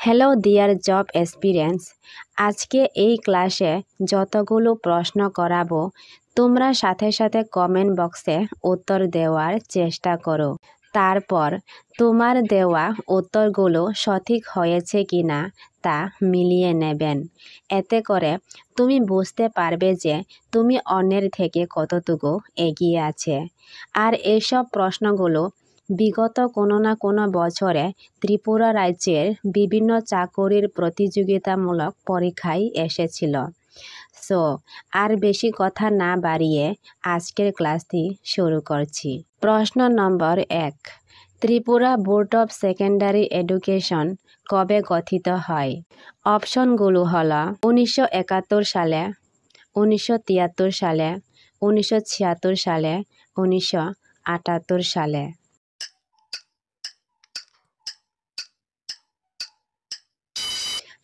Hello dear job experience. আজকে এই ক্লাসে যতগুলো প্রশ্ন করাবো তোমরা সাথে সাথে কমেন্ট বক্সে উত্তর দেওয়ার চেষ্টা করো। তারপর তোমার দেওয়া উত্তরগুলো সঠিক হয়েছে কিনা তা মিলিয়ে নেবেন। এতে করে তুমি বুঝতে পারবে যে তুমি অন্যের থেকে কতটুকু এগিয়ে আছে। আর এইসব প্রশ্নগুলো বিগত কোনো না কোনো বছরে ত্রিপুরা রাজ্যের বিভিন্ন চাকরির প্রতিযোগিতামূলক পরীক্ষায় এসেছিল। সো আর বেশি কথা না বাড়িয়ে আজকের ক্লাসটি শুরু করছি। প্রশ্ন নম্বর 1, Tripura board of secondary education কবে গঠিত হয়? অপশনগুলো হলো 1971 সালে, 1973 সালে, 1976 সালে, 1978 সালে।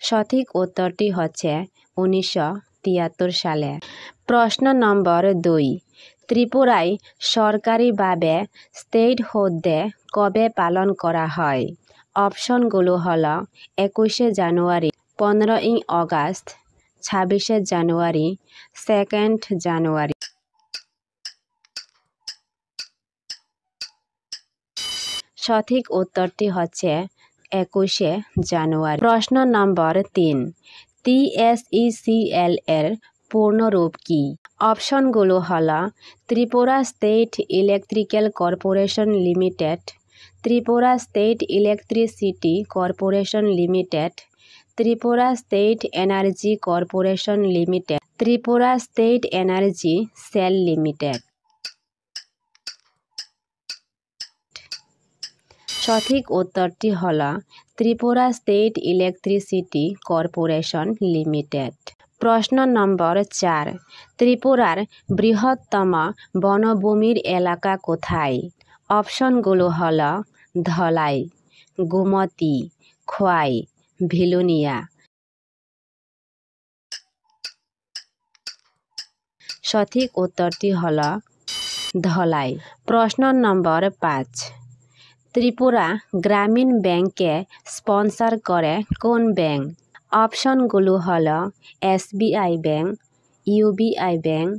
সঠিক উত্তরটি হচ্ছে 1973 সালে। প্রশ্ন নম্বর 2, ত্রিপুরায় সরকারিভাবে স্টেটহুড ডে কবে পালন করা হয়? অপশনগুলো হলো 21শে জানুয়ারি, 15ই অগাস্ট, 26শে জানুয়ারি, 2nd জানুয়ারি। সঠিক উত্তরটি হচ্ছে 21শে জানুয়ারি। প্রশ্ন নম্বর 3, TSECL এর পূর্ণরূপ কি? অপশনগুলো হলো Tripura state electrical corporation limited, Tripura state electricity corporation limited, Tripura state energy corporation limited, Tripura state energy cell limited. সঠিক উত্তরটি হলো Tripura state electricity corporation limited. প্রশ্ন নম্বর 4, ত্রিপুরার বৃহত্তম বনভূমির এলাকা কোথায়? অপশনগুলো হলো ধলাই, গোমতী, খোয়াই, ভিলুনিয়া। সঠিক উত্তরটি হলো ধলাই। প্রশ্ন নম্বর 5, ত্রিপুরা গ্রামীণ ব্যাংককে স্পন্সর করে কোন ব্যাংক? অপশনগুলো হলো SBI bank, UBI bank,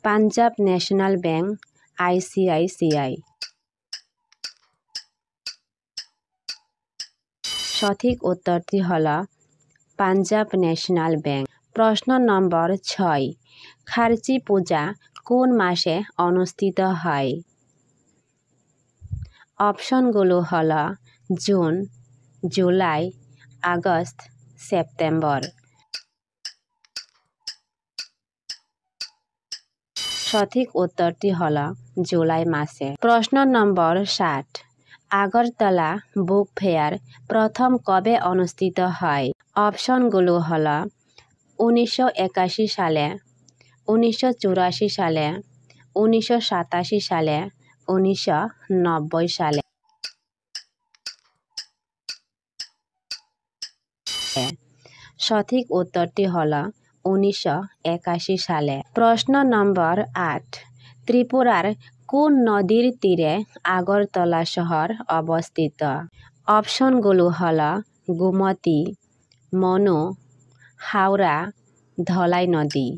Punjab national bank, ICICI। সঠিক উত্তরটি হলো পাঞ্জাব ন্যাশনাল ব্যাংক। প্রশ্ন নম্বর 6, খার্চি পূজা কোন মাসে অনুষ্ঠিত হয়? অপশনগুলো হলো জুন, জুলাই, আগস্ট, সেপ্টেম্বর। সঠিক উত্তরটি হলো জুলাই মাসে। প্রশ্ন নম্বর 7, আগরতলা বুক ফেয়ার প্রথম কবে অনুষ্ঠিত হয়? অপশনগুলো হলো 1981 সালে, 1984 সালে, 1987 সালে, 1990 সালে। সঠিক উত্তরটি হলো 1981 সালে। প্রশ্ন নম্বর 8, ত্রিপুরার কোন নদীর তীরে আগরতলা শহর অবস্থিত? অপশনগুলো হলো গোমতী, মনু, হাওড়া, ধলাই নদী।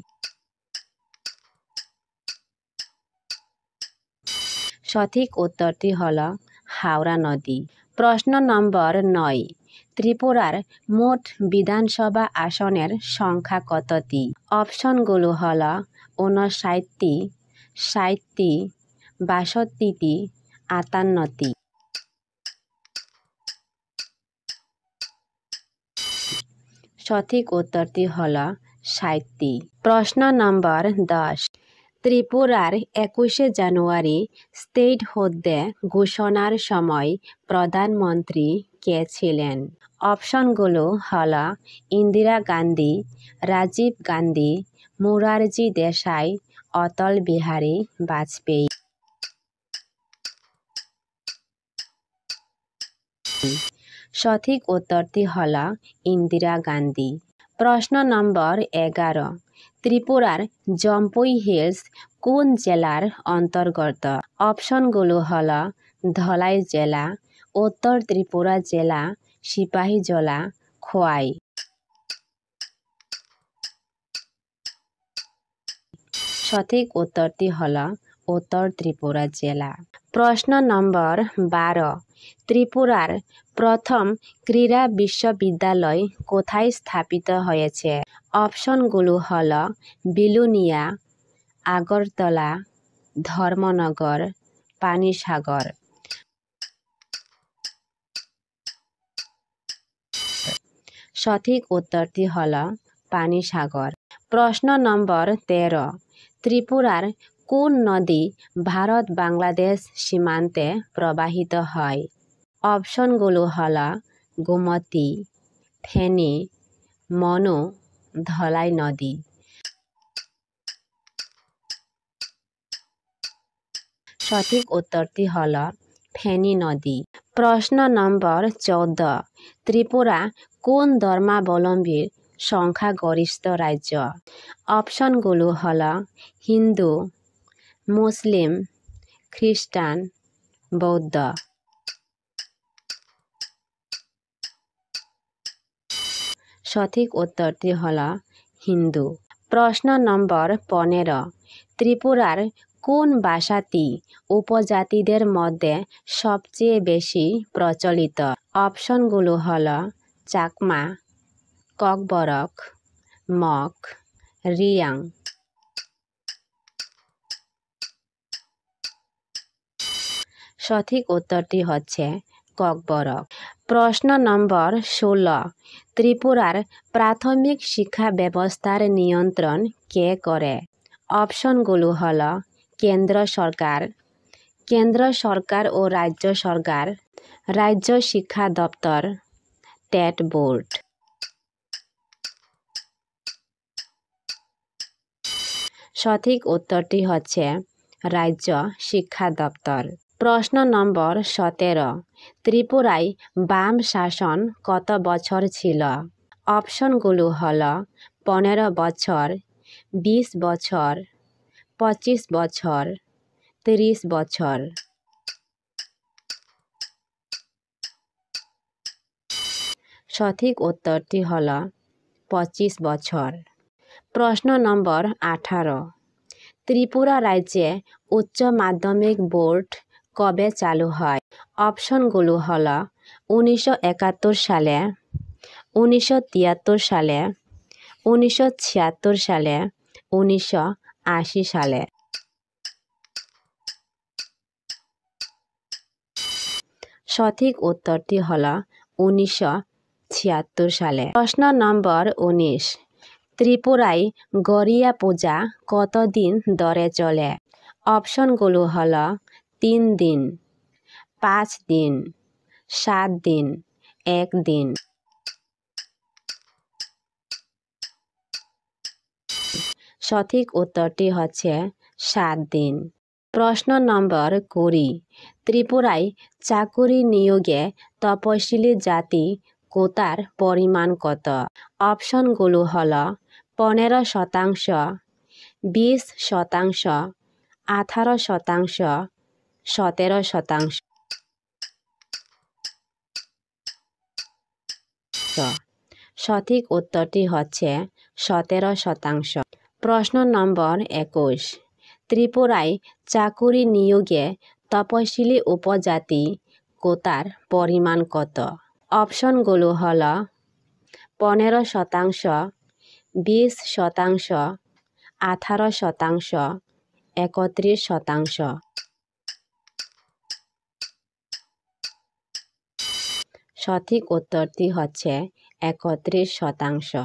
সঠিক উত্তরটি হলো হাওড়া নদী। প্রশ্ন নম্বর 9, ত্রিপুরার মোট বিধানসভা আসনের সংখ্যা কতটি? অপশনগুলো হলো 59টি, 60টি, 62টি, 58টি। সঠিক উত্তরটি হলো 60টি। প্রশ্ন নম্বর 10, ত্রিপুরার 21শে জানুয়ারি স্টেটহুড ডে ঘোষণার সময় প্রধানমন্ত্রী কে ছিলেন? অপশনগুলো হলো ইন্দিরা গান্ধী, রাজীব গান্ধী, মোরারজি দেশাই, অটল বিহারী বাজপেয়ী। সঠিক উত্তরটি হলো ইন্দিরা গান্ধী। প্রশ্ন নম্বর 11, ত্রিপুরার জম্পুই হিলস কোন জেলার অন্তর্গত? অপশনগুলো হলো ধলাই জেলা, উত্তর ত্রিপুরা জেলা, সিপাহীজলা, খোয়াই। সঠিক উত্তরটি হল উত্তর ত্রিপুরা জেলা। প্রশ্ন নম্বর 12। ত্রিপুরার প্রথম ক্রীড়া বিশ্ববিদ্যালয় কোথায় স্থাপিত হয়েছে? অপশনগুলো হল বিলুনিয়া, আগরতলা, ধর্মনগর, পানিসাগর। সঠিক উত্তরটি হল পানিসাগর। প্রশ্ন নম্বর 13। ত্রিপুরার কোন নদী ভারত বাংলাদেশ সীমান্তে প্রবাহিত হয়? অপশনগুলো হল গোমতী, ফেনী, মনু, ধলাই নদী। সঠিক উত্তরটি হল ফেনী নদী। প্রশ্ন নম্বর 14। ত্রিপুরা কোন ধর্মাবলম্বীর সংখ্যাগরিষ্ঠ রাজ্য? অপশনগুলো হল হিন্দু, মুসলিম, খ্রিস্টান, বৌদ্ধ। সঠিক উত্তরটি হল হিন্দু। প্রশ্ন নম্বর 15। ত্রিপুরার কোন ভাষাটি উপজাতিদের মধ্যে সবচেয়ে বেশি প্রচলিত? অপশনগুলো হল চাকমা, ককবরক, মগ, রিয়াং। সঠিক উত্তরটি হচ্ছে ককবরক। প্রশ্ন নম্বর 16। ত্রিপুরার প্রাথমিক শিক্ষা ব্যবস্থার নিয়ন্ত্রণ কে করে? অপশনগুলো হল কেন্দ্র সরকার, কেন্দ্র সরকার ও রাজ্য সরকার, রাজ্য শিক্ষা দপ্তর, টেট বোর্ড। সঠিক উত্তরটি হচ্ছে রাজ্য শিক্ষা দপ্তর। প্রশ্ন নম্বর 17। ত্রিপুরায় বাম শাসন কত বছর ছিল? অপশনগুলো হল 15 বছর, 20 বছর, 25 বছর, 30 বছর। সঠিক উত্তরটি হল 25 বছর। প্রশ্ন নম্বর 18। ত্রিপুরা রাজ্যে উচ্চ মাধ্যমিক বোর্ড কবে চালু হয়? অপশনগুলো হল 1971 সালে, 1973 সালে, 1976 সালে, 1980 সালে। সঠিক উত্তরটি হল 1976 সালে। প্রশ্ন নম্বর 19। ত্রিপুরায় গড়িয়া পূজা কতদিন ধরে চলে? অপশনগুলো হল 3 দিন, 5 দিন, 7 দিন, 1 দিন। সঠিক উত্তরটি হচ্ছে 7 দিন। প্রশ্ন নম্বর 20। ত্রিপুরায় চাকুরি নিয়োগে তপশিলি জাতি কোটার পরিমাণ কত? অপশনগুলো হল 15%, 20%, 18%, 17%। সঠিক উত্তরটি হচ্ছে 17%। প্রশ্ন নম্বর 21। ত্রিপুরায় চাকুরি নিয়োগে তপশিলি উপজাতি কোটার পরিমাণ কত? অপশনগুলো হল 15%, 20%, 18%, 31%। সঠিক উত্তরটি হচ্ছে 31%।